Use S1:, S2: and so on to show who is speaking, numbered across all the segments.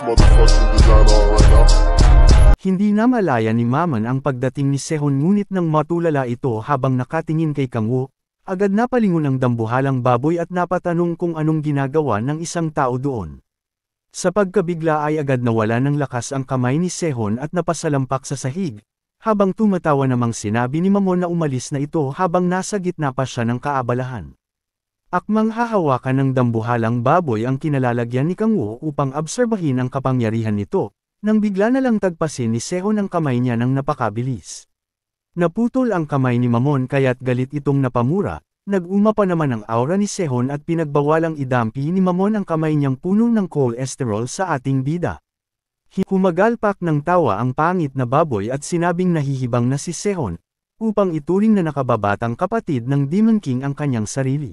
S1: motherfucking designer right now.
S2: Hindi na malaya ni Maman ang pagdating ni Sehon ngunit nang matulala ito habang nakatingin kay Kang Woo, agad napalingon ang dambuhalang baboy at napatanong kung anong ginagawa ng isang tao doon. Sa pagkabigla ay agad nawala ng lakas ang kamay ni Sehon at napasalampak sa sahig, habang tumatawa namang sinabi ni Mamon na umalis na ito habang nasa gitna pa siya ng kaabalahan. Akmang hahawakan ng dambuhalang baboy ang kinalalagyan ni Kang Woo upang obserbahin ang kapangyarihan nito, nang bigla na lang tagpasin ni Sehon ang kamay niya ng napakabilis. Naputol ang kamay ni Mamon kaya't galit itong napamura, nag-uma pa naman ang aura ni Sehon at pinagbawalang idampi ni Mamon ang kamay niyang puno ng cholesterol sa ating bida. Humagalpak ng tawa ang pangit na baboy at sinabing nahihibang na si Sehon, upang ituring na nakababatang kapatid ng Demon King ang kanyang sarili.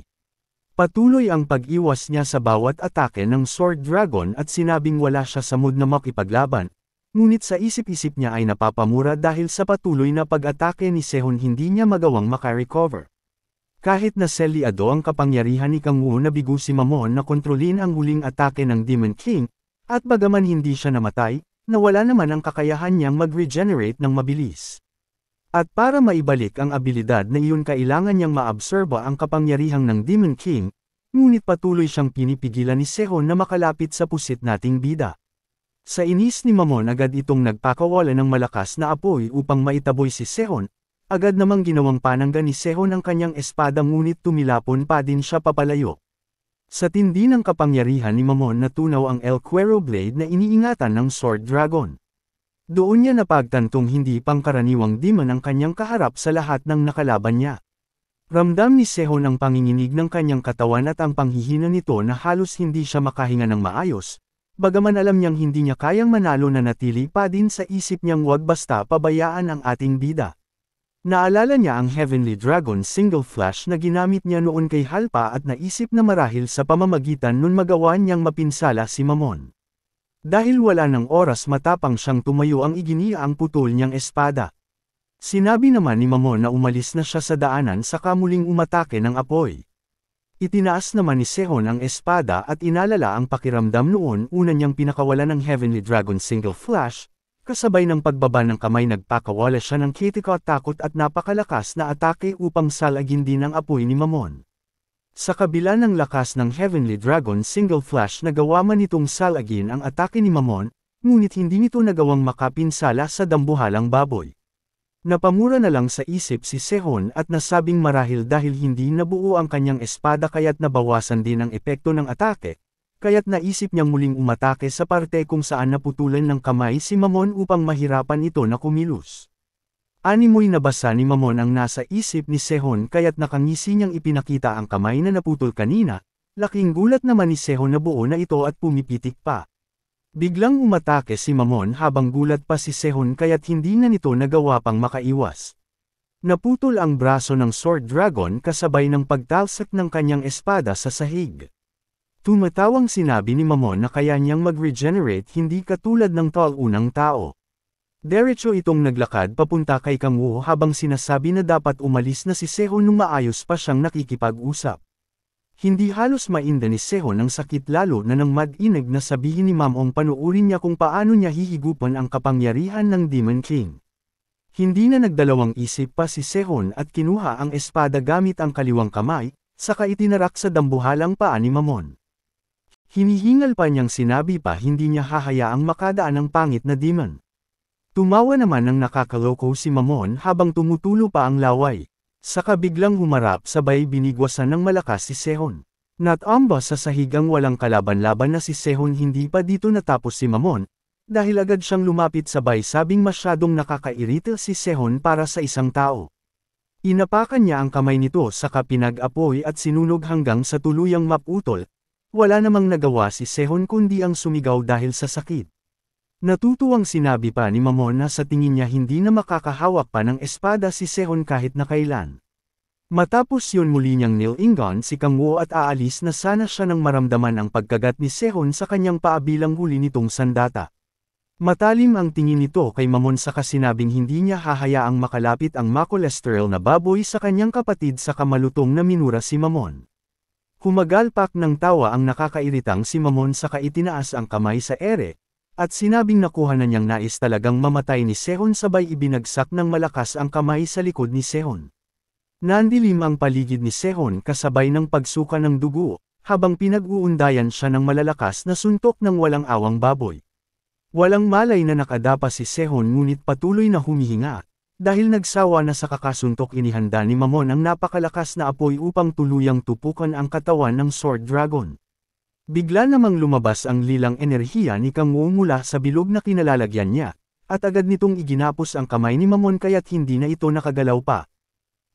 S2: Patuloy ang pag-iwas niya sa bawat atake ng Sword Dragon at sinabing wala siya sa mood na makipaglaban, ngunit sa isip-isip niya ay napapamura dahil sa patuloy na pag-atake ni Sehon hindi niya magawang makarecover. Kahit na selyado ang kapangyarihan ni Kang Woo nabigo si Mamon na kontrolin ang huling atake ng Demon King, at bagaman hindi siya namatay, nawala naman ang kakayahan niyang mag-regenerate ng mabilis. At para maibalik ang abilidad na iyon kailangan niyang maabsorba ang kapangyarihan ng Demon King, ngunit patuloy siyang pinipigilan ni Sehon na makalapit sa pusit nating bida. Sa inis ni Mamon agad itong nagpakawala ng malakas na apoy upang maitaboy si Sehon, agad namang ginawang panangga ni Sehon ang kanyang espada ngunit tumilapon pa din siya papalayo. Sa tindi ng kapangyarihan ni Mamon natunaw ang El Cuero Blade na iniingatan ng Sword Dragon. Doon niya napagtantong hindi pangkaraniwang demon ang kanyang kaharap sa lahat ng nakalaban niya. Ramdam ni Sehon ang panginginig ng kanyang katawan at ang panghihina nito na halos hindi siya makahinga ng maayos, bagaman alam niyang hindi niya kayang manalo na natili pa din sa isip niyang wag basta pabayaan ang ating bida. Naalala niya ang Heavenly Dragon Single Flash na ginamit niya noon kay Halpa at naisip na marahil sa pamamagitan nun magawa niyang mapinsala si Mamon. Dahil wala ng oras matapang siyang tumayo ang iginiya ang putol niyang espada. Sinabi naman ni Mamon na umalis na siya sa daanan saka muling umatake ng apoy. Itinaas naman ni Sehon ang espada at inalala ang pakiramdam noon una niyang pinakawala ng Heavenly Dragon Single Flash, kasabay ng pagbaba ng kamay nagpakawala siya ng takot at napakalakas na atake upang salagin din ang apoy ni Mamon. Sa kabila ng lakas ng Heavenly Dragon Single Flash nagawa man itong salagin ang atake ni Mamon, ngunit hindi nito nagawang makapinsala sa dambuhalang baboy. Napamura na lang sa isip si Sehon at nasabing marahil dahil hindi nabuo ang kanyang espada kaya't nabawasan din ang epekto ng atake, kaya't naisip niyang muling umatake sa parte kung saan naputulan ng kamay si Mamon upang mahirapan ito na kumilos. Animoy nabasa ni Mamon ang nasa isip ni Sehon kaya't nakangisi niyang ipinakita ang kamay na naputol kanina, laking gulat naman ni Sehon na buo na ito at pumipitik pa. Biglang umatake si Mamon habang gulat pa si Sehon kaya't hindi na nito nagawa pang makaiwas. Naputol ang braso ng Sword Dragon kasabay ng pagtalsak ng kanyang espada sa sahig. Tumatawang sinabi ni Mamon na kaya niyang mag-regenerate hindi katulad ng unang tao. Diretso itong naglakad papunta kay Kang Woo habang sinasabi na dapat umalis na si Sehon nung maayos pa siyang nakikipag-usap. Hindi halos mainda ni Sehon ang sakit lalo na nang mag-inag na sabihin ni Mamong panuurin niya kung paano niya hihigupan ang kapangyarihan ng Demon King. Hindi na nagdalawang isip pa si Sehon at kinuha ang espada gamit ang kaliwang kamay, saka itinarak sa dambuhalang paa ni Mamon. Hinihingal pa niyang sinabi pa hindi niya hahayaang makadaan ang pangit na demon. Tumawa naman ng nakakaloko si Mamon habang tumutulo pa ang laway. Saka biglang humarap sabay binigwasan ng malakas si Sehon. Natamba sa sahigang walang kalaban-laban na si Sehon hindi pa dito natapos si Mamon, dahil agad siyang lumapit sabay sabing masyadong nakakairita si Sehon para sa isang tao. Inapakan niya ang kamay nito saka pinag-apoy at sinunog hanggang sa tuluyang maputol. Wala namang nagawa si Sehon kundi ang sumigaw dahil sa sakit. Natutuwang sinabi pa ni Mamon na sa tingin niya hindi na makakahawak pa ng espada si Sehon kahit na kailan. Matapos yun muli niyang nilingon si Kang Woo at aalis na sana siya nang maramdaman ang pagkagat ni Sehon sa kanyang paa bilang huli nitong sandata. Matalim ang tingin nito kay Mamon saka sinabing hindi niya hahayaang makalapit ang makolesterol na baboy sa kanyang kapatid sa kamalutong na minura si Mamon. Humagalpak ng tawa ang nakakairitang si Mamon saka itinaas ang kamay sa ere, at sinabing nakuha na niyang nais talagang mamatay ni Sehon sabay ibinagsak ng malakas ang kamay sa likod ni Sehon. Nandilim ang paligid ni Sehon kasabay ng pagsuka ng dugo, habang pinag-uundayan siya ng malalakas na suntok ng walang awang baboy. Walang malay na nakadapa si Sehon ngunit patuloy na humihinga. Dahil nagsawa na sa kakasuntok inihanda ni Mamon ang napakalakas na apoy upang tuluyang tupukan ang katawan ng Sword Dragon. Bigla namang lumabas ang lilang enerhiya ni Kang Wu mula sa bilog na kinalalagyan niya, at agad nitong iginapos ang kamay ni Mamon kaya't hindi na ito nakagalaw pa.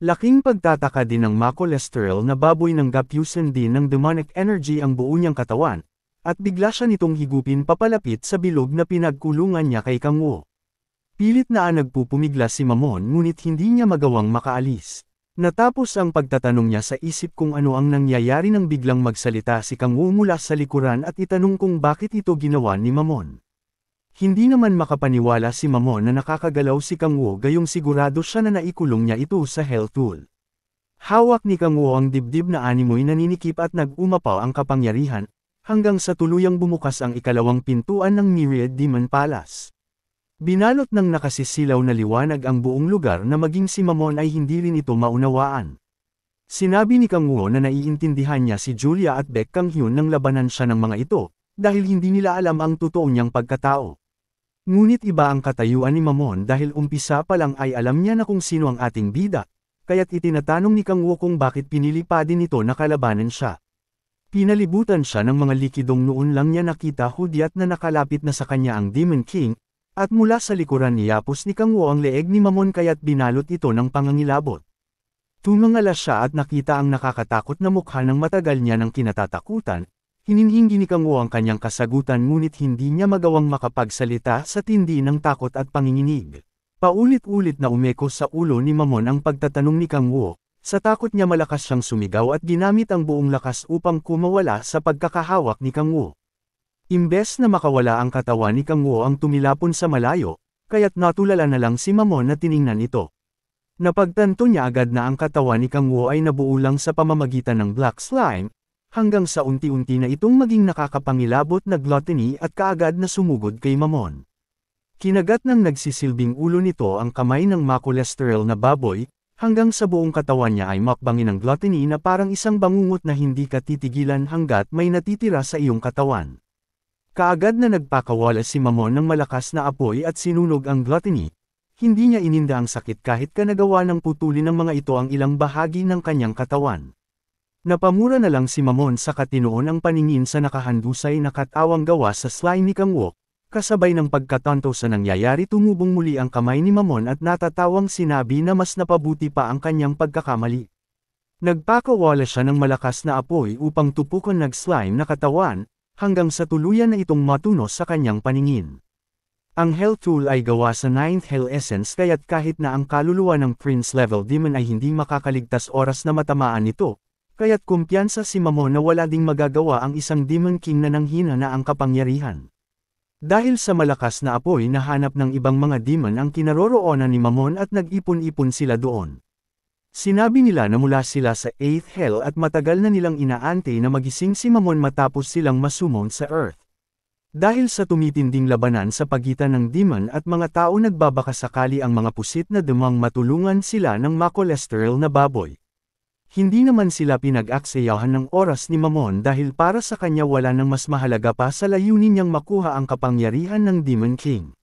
S2: Laking pagtataka din ng Macolesteral na baboy ng gapyusan din ng demonic energy ang buo niyang katawan, at bigla siya nitong higupin papalapit sa bilog na pinagkulungan niya kay Kang Wu. Pilit na nagpupumigla si Mamon ngunit hindi niya magawang makaalis. Natapos ang pagtatanong niya sa isip kung ano ang nangyayari nang biglang magsalita si Kang Wu mula sa likuran at itanong kung bakit ito ginawa ni Mamon. Hindi naman makapaniwala si Mamon na nakakagalaw si Kang Wu gayong sigurado siya na naikulong niya ito sa Hell Tool. Hawak ni Kang Wu ang dibdib na animoy naninikip at nag-umapaw ang kapangyarihan, hanggang sa tuluyang bumukas ang ikalawang pintuan ng Myriad Demon Palace. Binalot ng nakasisilaw na liwanag ang buong lugar na maging si Mamon ay hindi rin ito maunawaan. Sinabi ni Kang Wu na naiintindihan niya si Julia at Baek Kang Hyun nang labanan siya ng mga ito, dahil hindi nila alam ang totoo niyang pagkatao. Ngunit iba ang katayuan ni Mamon dahil umpisa pa lang ay alam niya na kung sino ang ating bida, kaya't itinatanong ni Kang Wu kung bakit pinili pa din ito na kalabanan siya. Pinalibutan siya ng mga likidong noon lang niya nakita hudyat na nakalapit na sa kanya ang Demon King, at mula sa likuran niyapos ni Kang Wu ang leeg ni Mamon kaya't binalot ito ng pangangilabot. Tumangala siya at nakita ang nakakatakot na mukha ng matagal niya ng kinatatakutan, hininhingi ni Kang Wu ang kanyang kasagutan ngunit hindi niya magawang makapagsalita sa tindi ng takot at panginginig. Paulit-ulit na umeko sa ulo ni Mamon ang pagtatanong ni Kang Wu, sa takot niya malakas siyang sumigaw at ginamit ang buong lakas upang kumawala sa pagkakahawak ni Kang Wu. Imbes na makawala ang katawan ni Kang Wu ang tumilapon sa malayo, kaya't natulala na lang si Mamon na tiningnan ito. Napagtanto niya agad na ang katawan ni Kang Wu ay nabuo lang sa pamamagitan ng black slime, hanggang sa unti-unti na itong maging nakakapangilabot na gluttony at kaagad na sumugod kay Mamon. Kinagat ng nagsisilbing ulo nito ang kamay ng Macolesteral na baboy, hanggang sa buong katawan niya ay makbangin ng gluttony na parang isang bangungot na hindi ka titigilan hanggat may natitira sa iyong katawan. Kaagad na nagpakawala si Mamon ng malakas na apoy at sinunog ang gluttony, hindi niya ininda ang sakit kahit kanagawa ng putulin ng mga ito ang ilang bahagi ng kanyang katawan. Napamura na lang si Mamon sa katinoon ang paningin sa nakahandusay na katawang gawa sa slime ni Kang Wu, kasabay ng pagkatanto sa nangyayari tumubong muli ang kamay ni Mamon at natatawang sinabi na mas napabuti pa ang kanyang pagkakamali. Nagpakawala siya ng malakas na apoy upang tupukan nag-slime na katawan, hanggang sa tuluyan na itong matunos sa kanyang paningin. Ang Hell Tool ay gawa sa 9th Hell Essence kaya't kahit na ang kaluluwa ng Prince Level Demon ay hindi makakaligtas oras na matamaan nito, kaya't kumpiyansa si Mamon na wala ding magagawa ang isang Demon King na nanghina na ang kapangyarihan. Dahil sa malakas na apoy nahanap ng ibang mga demon ang kinaroroonan ni Mamon at nag-ipon-ipon sila doon. Sinabi nila na mula sila sa 8th Hell at matagal na nilang inaantay na magising si Mamon matapos silang masumon sa Earth. Dahil sa tumitinding labanan sa pagitan ng demon at mga tao nagbabaka sakali ang mga pusit na demang matulungan sila ng Macolesteral na baboy. Hindi naman sila pinag-aksayahan ng oras ni Mamon dahil para sa kanya wala nang mas mahalaga pa sa layunin niyang makuha ang kapangyarihan ng Demon King.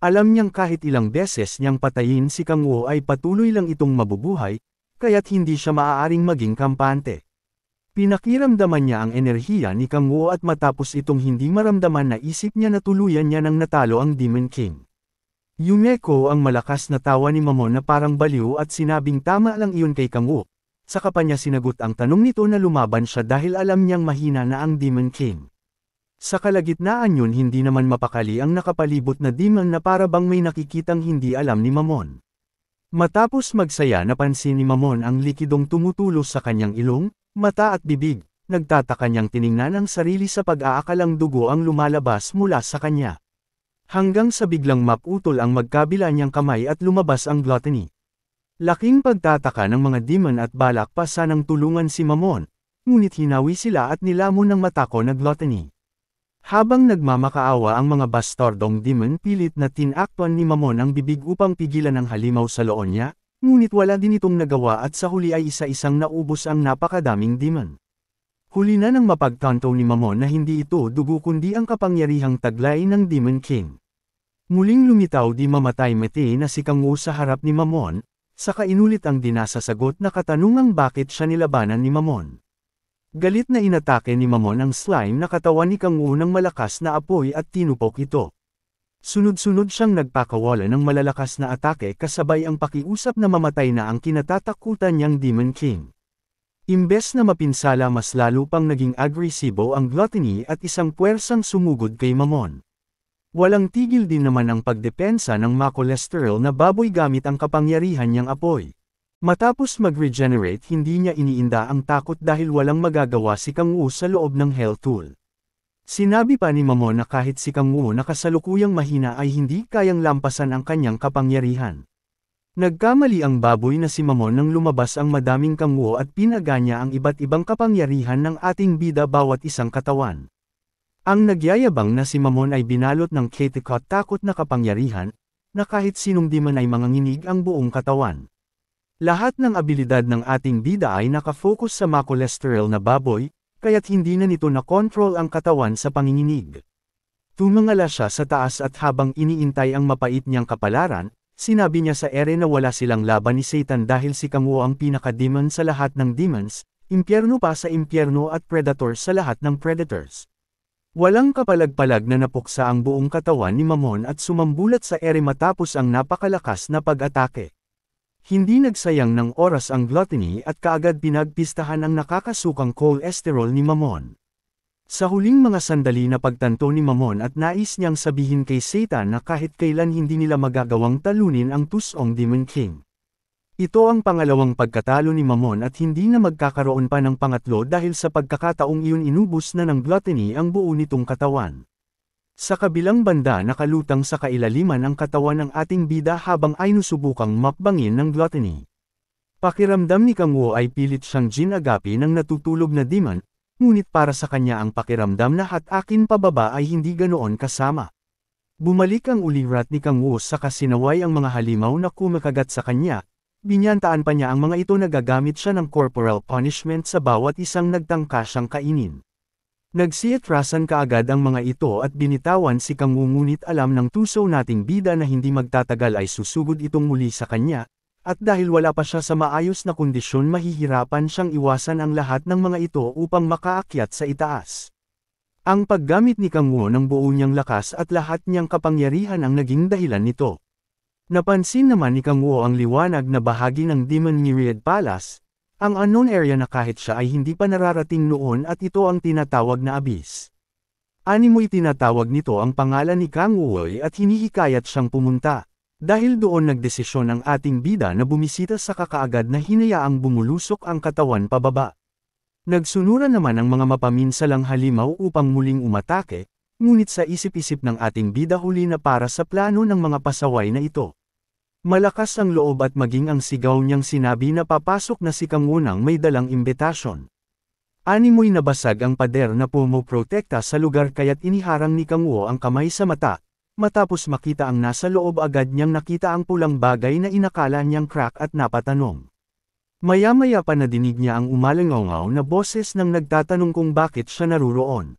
S2: Alam niyang kahit ilang beses niyang patayin si Kang Wu ay patuloy lang itong mabubuhay, kaya't hindi siya maaaring maging kampante. Pinakiramdaman niya ang enerhiya ni Kang Wu at matapos itong hindi maramdaman na isip niya na tuluyan niya nang natalo ang Demon King. Yumeko ang malakas na tawa ni Mamon na parang baliw at sinabing tama lang iyon kay Kang Wu. Saka pa niya sinagot ang tanong nito na lumaban siya dahil alam niyang mahina na ang Demon King. Sa kalagitnaan yun hindi naman mapakali ang nakapalibot na demon na para bang may nakikitang hindi alam ni Mamon. Matapos magsaya napansin ni Mamon ang likidong tumutulo sa kanyang ilong, mata at bibig, nagtataka niyang tiningnan ang sarili sa pag-aakalang dugo ang lumalabas mula sa kanya. Hanggang sa biglang maputol ang magkabila niyang kamay at lumabas ang gluttony. Laking pagtataka ng mga demon at balak pa sanang tulungan si Mamon, ngunit hinawi sila at nilamon ng matako na gluttony. Habang nagmamakaawa ang mga bastardong demon, pilit na tinakpan ni Mamon ang bibig upang pigilan ang halimaw sa loon niya, ngunit wala din itong nagawa at sa huli ay isa-isang naubos ang napakadaming demon. Huli na nang mapagtanto ni Mamon na hindi ito dugo kundi ang kapangyarihang taglay ng Demon King. Muling lumitaw di mamatay mete na si Kang Wu sa harap ni Mamon, saka inulit ang dinasasagot na katanungang bakit siya nilabanan ni Mamon. Galit na inatake ni Mamon ang slime na katawan ni Kang Wu ng malakas na apoy at tinupok ito. Sunod-sunod siyang nagpakawala ng malalakas na atake kasabay ang pakiusap na mamatay na ang kinatatakutan niyang Demon King. Imbes na mapinsala, mas lalo pang naging agresibo ang Gluttony at isang puwersang sumugod kay Mamon. Walang tigil din naman ang pagdepensa ng makolesterol na baboy gamit ang kapangyarihan niyang apoy. Matapos mag-regenerate, hindi niya iniinda ang takot dahil walang magagawa si Kang Wu sa loob ng Hell Tool. Sinabi pa ni Mamon na kahit si Kang Wu na kasalukuyang mahina ay hindi kayang lampasan ang kanyang kapangyarihan. Nagkamali ang baboy na si Mamon nang lumabas ang madaming Kang Wu at pinaganya ang iba't ibang kapangyarihan ng ating bida bawat isang katawan. Ang nagyayabang na si Mamon ay binalot ng katikot takot na kapangyarihan, na kahit sinong demon ay manganginig ang buong katawan. Lahat ng abilidad ng ating bida ay nakafocus sa makolesterol na baboy, kaya't hindi na nito na-control ang katawan sa panginginig. Tumangala siya sa taas at habang iniintay ang mapait niyang kapalaran, sinabi niya sa ere na wala silang laban ni Satan dahil si Kang Wu ang pinaka-demon sa lahat ng demons, impyerno pa sa impyerno at predator sa lahat ng predators. Walang kapalag-palag na napuksa ang buong katawan ni Mamon at sumambulat sa ere matapos ang napakalakas na pag-atake. Hindi nagsayang ng oras ang Gluttony at kaagad pinagpistahan ang nakakasukang cholesterol ni Mamon. Sa huling mga sandali na pagtanto ni Mamon at nais niyang sabihin kay Satan na kahit kailan hindi nila magagawang talunin ang tusong Demon King. Ito ang pangalawang pagkatalo ni Mamon at hindi na magkakaroon pa ng pangatlo dahil sa pagkakataong iyon inubos na ng Gluttony ang buo nitong katawan. Sa kabilang banda, nakalutang sa kailaliman ang katawan ng ating bida habang ay nusubukang makbangin ng Gluttony. Pakiramdam ni Kang Wu ay pilit siyang ginagapi ng natutulog na demon, ngunit para sa kanya ang pakiramdam na hatakin pababa ay hindi ganoon kasama. Bumalik ang ulirat ni Kang Wu sa kasinaway ang mga halimaw na kumakagat sa kanya, binyantaan pa niya ang mga ito na gagamit siya ng corporal punishment sa bawat isang nagtangka siyang kainin. Nagsiatrasan kaagad ang mga ito at binitawan si Kang Wu, ngunit alam ng tuso nating bida na hindi magtatagal ay susugod itong muli sa kanya, at dahil wala pa siya sa maayos na kondisyon mahihirapan siyang iwasan ang lahat ng mga ito upang makaakyat sa itaas. Ang paggamit ni Kang Wu ng buo niyang lakas at lahat niyang kapangyarihan ang naging dahilan nito. Napansin naman ni Kang Wu ang liwanag na bahagi ng Demon Myriad Palace, ang unknown area na kahit siya ay hindi pa nararating noon, at ito ang tinatawag na Abyss. Animoy tinatawag nito ang pangalan ni Kang Wu at hinihikayat siyang pumunta. Dahil doon nagdesisyon ang ating bida na bumisita sa kakaagad na hinayaang bumulusok ang katawan pababa. Nagsunuran naman ang mga mapaminsalang halimaw upang muling umatake, ngunit sa isip-isip ng ating bida huli na para sa plano ng mga pasaway na ito. Malakas ang loob at maging ang sigaw niyang sinabi na papasok na si Kang Wu nang may dalang imbitasyon. Animoy nabasag ang pader na pumoprotekta sa lugar kaya't iniharang ni Kang Wu ang kamay sa mata. Matapos makita ang nasa loob, agad niyang nakita ang pulang bagay na inakala niyang crack at napatanong. Maya-maya pa nadinig niya ang umalangaw na boses nang nagtatanong kung bakit siya naruroon.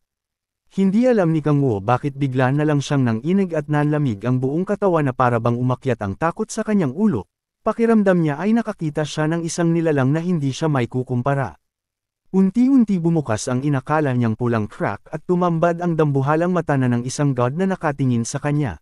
S2: Hindi alam ni Kang Wu bakit bigla na lang siyang nanginig at nanlamig ang buong katawan na parabang umakyat ang takot sa kanyang ulo. Pakiramdam niya ay nakakita siya ng isang nilalang na hindi siya may kukumpara. Unti-unti bumukas ang inakala niyang pulang crack at tumambad ang dambuhalang mata na ng isang god na nakatingin sa kanya.